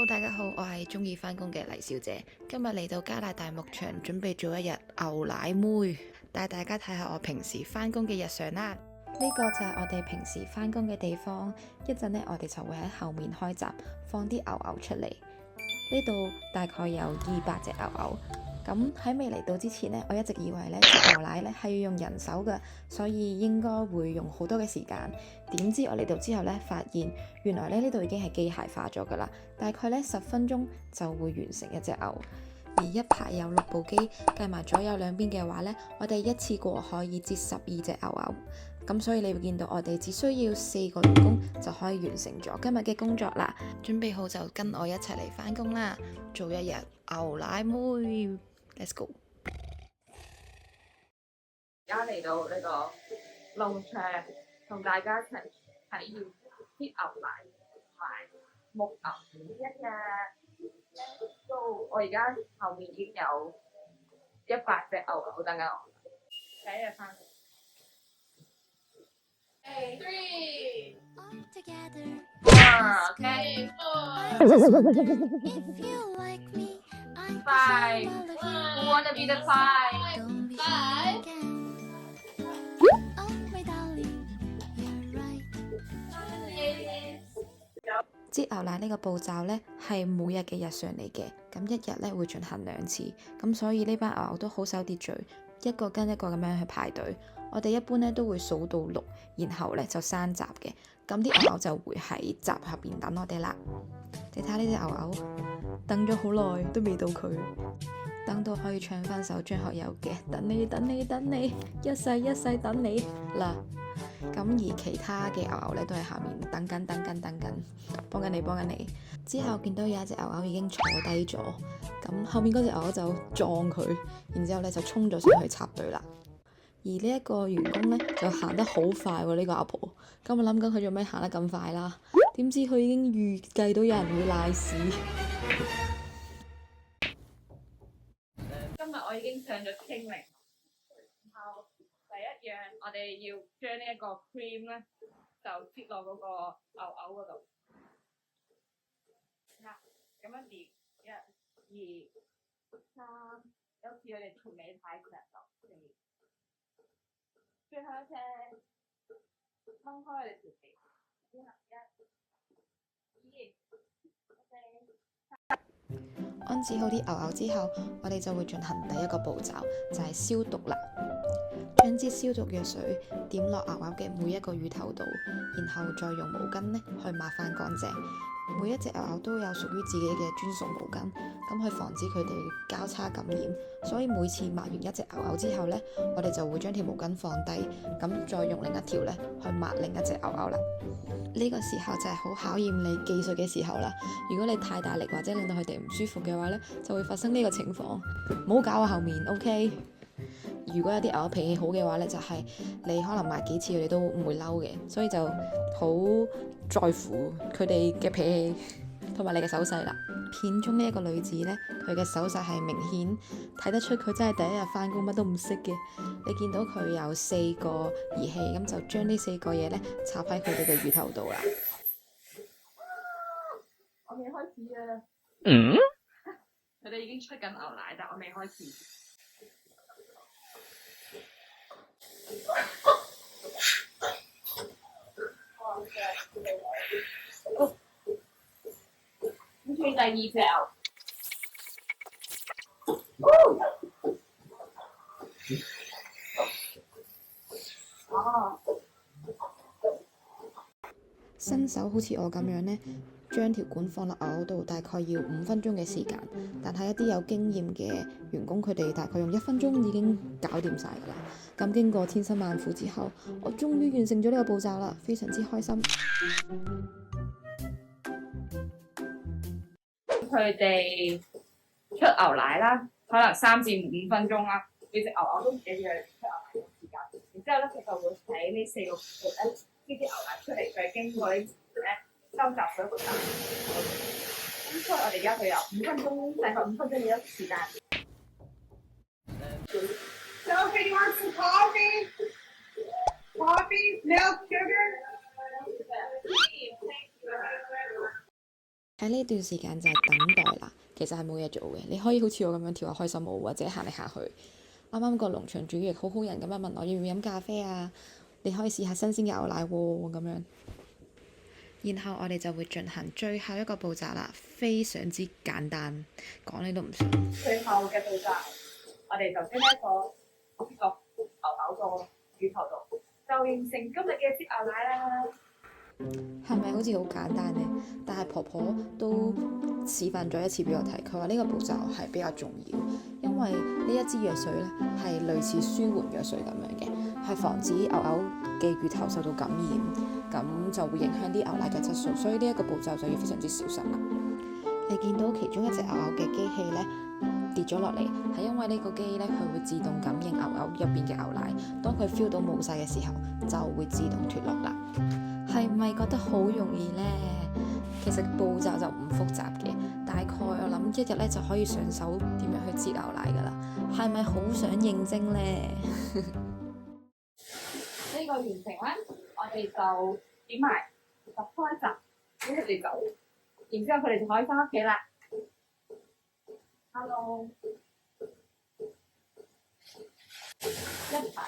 Hello，大家好，我係中意返工嘅黎小姐。今日嚟到加拿大牧場，準備做一日牛奶妹，帶大家睇下我平時返工嘅日常啦。呢個就係我哋平時返工嘅地方。一陣呢，我哋就會喺後面開閘，放啲牛牛出嚟。呢度大概有200隻牛牛。咁喺未嚟到之前呢，我一直以為呢擠牛奶呢係要用人手嘅，所以應該會用好多嘅時間。點知我嚟到之後呢，發現原來呢度已經係機械化咗噶啦，大概呢10分鐘就會完成一隻牛。而一排有6部機，計埋左右兩邊嘅話呢，我哋一次過可以擠12隻牛牛。咁所以你會見到我哋只需要4個員工就可以完成咗今日嘅工作啦。準備好就跟我一齊嚟返工啦，做一日牛奶妹。Let's go！ 而家嚟到呢個農場，同大家一齊體驗擠牛奶同埋牧牛一日。我而家後面已經有100隻牛牛等緊我，第一日返嚟。3、4、5、Who wanna be the 5？擠牛奶呢個步驟呢，係每日嘅日常嚟嘅，咁一日呢會進行2次，咁所以呢班牛牛都好守秩序，一個跟一個咁樣去排隊。我哋一般呢都會數到6，然後呢就閂閘嘅，咁啲牛牛就會喺閘後邊等我哋啦。你睇下呢隻牛牛，等咗好耐都未到佢，等到可以唱翻首張學友嘅等你等你等你，一世一世等你啦。咁而其他嘅牛牛咧都喺下面等緊，幫緊你。之後見到有一隻牛牛已經坐低咗，咁後面嗰隻牛牛就撞佢，然之後咧就衝咗上去插隊啦。而呢一個員工咧就行得好快喎，呢個阿婆。咁我諗緊佢做咩行得咁快啦？點知佢已經預計到有人會賴屎。今日我已經上咗清零，然後第一樣我哋要將呢一個 cream 咧就擠落嗰個牛牛嗰度，咁樣疊1、2、3，有次我哋條尾太長咗，4，最後一隻掹開我哋條尾，之後1、2、4。安置好啲牛牛之後，我哋就會進行第一個步驟，就係消毒啦。將支消毒藥水點落牛牛嘅每一個乳頭度，然後再用毛巾呢去抹翻乾淨。每一隻牛牛都有屬於自己嘅專屬毛巾，咁去防止佢哋交叉感染。所以每次抹完一隻牛牛之後呢，我哋就會將條毛巾放低，咁再用另一條呢去抹另一隻牛牛啦。呢個時候就係好考驗你技術嘅時候啦。如果你太大力或者令到佢哋唔舒服嘅話呢，就會發生呢個情況。唔好搞我後面 ，OK？ 如果有啲牛脾氣好嘅話呢，就係你可能抹幾次佢哋都唔會嬲嘅，所以就好在乎佢哋嘅脾氣同埋你嘅手勢啦。片中呢一個女子呢，佢嘅手勢係明顯睇得出佢真係第一日返工乜都唔識嘅。你見到佢有4個儀器，咁就將呢4個嘢呢插喺佢哋嘅乳頭度啦。我未開始啊！佢哋已經出緊牛奶，但我未開始。跟住第2隻牛。新手好似我咁樣呢，將條管放落牛度大概要5分鐘嘅時間，但係一啲有經驗嘅員工，佢哋大概用1分鐘已經搞掂晒㗎啦。咁經過千辛萬苦之後，我終於完成咗呢個步驟啦，非常之開心。佢哋出牛奶啦，可能3至5分鐘啦，你隻牛牛都唔記得佢出牛奶嘅時間。然之後咧，佢就會喺呢4個盤咧，擠啲牛奶出嚟，再經過呢咧收集咗個蛋。咁所以我哋而家佢有5分鐘，大概5分鐘嘅時間。Sophie wants some coffee? Coffee? Milk? Sugar? 喺呢段時間就係等待啦，其實係冇嘢做嘅，你可以好似我咁樣跳下開心舞或者行嚟行去。啱啱個農場主亦好好人咁樣問我要唔要飲咖啡啊，你可以試下新鮮嘅牛奶喎咁樣。然後我哋就會進行最後一個步驟啦，非常之簡單，講你都唔信。最後嘅步驟，我哋就將一個牛牛個乳頭度，就完成今日嘅擠牛奶啦。係咪好似好簡單呢？但係婆婆都示範咗一次俾我睇，佢話呢個步驟係比較重要，因為呢一支藥水咧係類似舒緩藥水咁樣嘅，係防止牛牛嘅乳頭受到感染，咁就會影響啲牛奶嘅質素，所以呢一個步驟就要非常之小心啦。你見到其中一隻牛牛嘅機器咧跌咗落嚟，係因為呢個機咧佢會自動感應牛牛入邊嘅牛奶，當佢 feel 到冇晒嘅時候，就會自動脫落啦。係咪覺得好容易呢？其實步驟就唔複雜嘅，大概我諗一日咧就可以上手點樣去擠牛奶噶啦。係咪好想應徵呢？呢個完成咧，我哋就點埋就開閘，咁佢哋就，然之後佢哋就可以翻屋企啦。Hello，一排。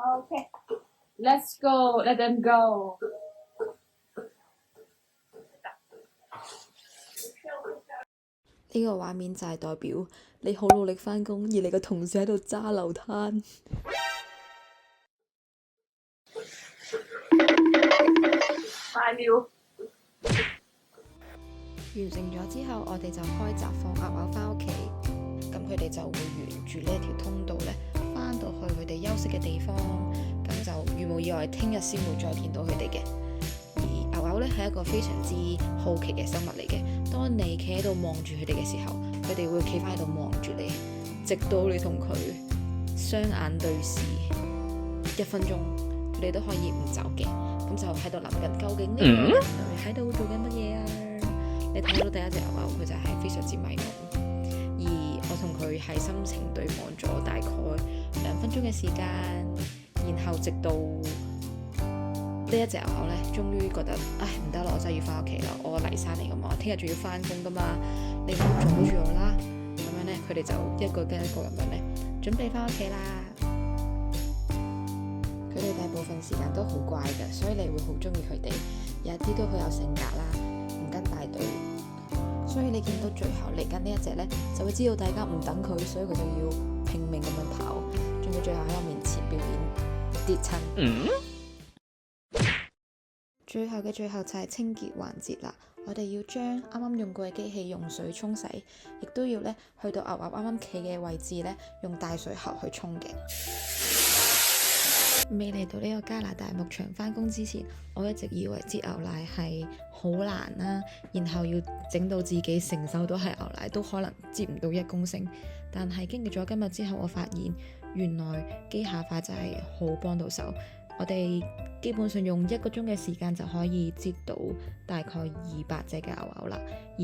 Okay, let's go. Let them go. 呢個畫面就係代表你好努力返工，而你個同事喺度揸流灘。快了！完成咗之後，我哋就開閘放牛牛返屋企，咁佢哋就會沿住呢一條通道咧，返到去佢哋休息嘅地方，咁就如無意外，聽日先會再見到佢哋嘅。而牛牛咧係一個非常之好奇嘅生物嚟嘅，當你企喺度望住佢哋嘅時候，佢哋會企返喺度望住你，直到你同佢雙眼對視1分鐘，佢哋都可以唔走嘅。咁就喺度諗緊，究竟呢個人類喺度做緊乜嘢啊？你睇到第一隻牛牛，佢就係非常之迷茫，而我同佢係心情對望咗大概2分鐘嘅時間，然後直到呢一隻牛牛咧，終於覺得唉唔得啦，我真係要翻屋企啦，我黎山嚟噶嘛，我聽日仲要翻工噶嘛，你唔好阻住我啦。咁樣咧，佢哋就一個跟一個咁樣咧，準備翻屋企啦。佢哋大部分時間都好乖嘅，所以你會好中意佢哋。有一啲都好有性格啦，唔跟大隊。所以你見到最後嚟緊呢一隻呢，就會知道大家唔等佢，所以佢就要拼命咁樣跑，仲要最後喺我面前表演跌親。最後嘅最後就係清潔環節啦。我哋要將啱啱用過嘅機器用水沖洗，亦都要呢去到牛牛啱啱企嘅位置呢，用大水喉去沖嘅。未嚟到呢個加拿大牧場返工之前，我一直以為擠牛奶係好難啦，然後要整到自己成手都係牛奶，都可能擠唔到1公升。但係經歷咗今日之後，我發現原來機械化真係好幫到手。我哋基本上用1個鐘嘅時間就可以擠到大概200隻嘅牛牛啦。而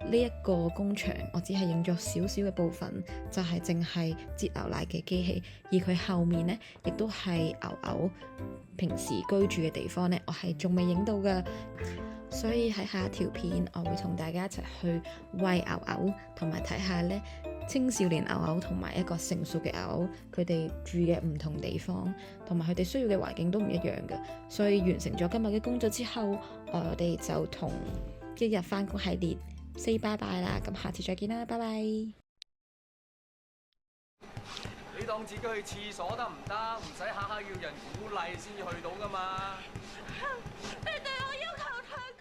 呢一個工場，我只係影咗少少嘅部分，就係淨係擠牛奶嘅機器。而佢後面呢，亦都係牛牛平時居住嘅地方呢，我係仲未影到㗎。所以喺下一條片，我會同大家一齊去餵牛牛，同埋睇下呢青少年牛牛同埋一個成熟嘅牛牛，佢哋住嘅唔同地方，同埋佢哋需要嘅環境都唔一樣嘅。所以完成咗今日嘅工作之後，我哋就同一日返工系列 say bye bye 啦。咁下次再見啦，拜拜。你當自己去廁所得唔得？唔使下下要人鼓勵先至去到㗎嘛。你對我要求太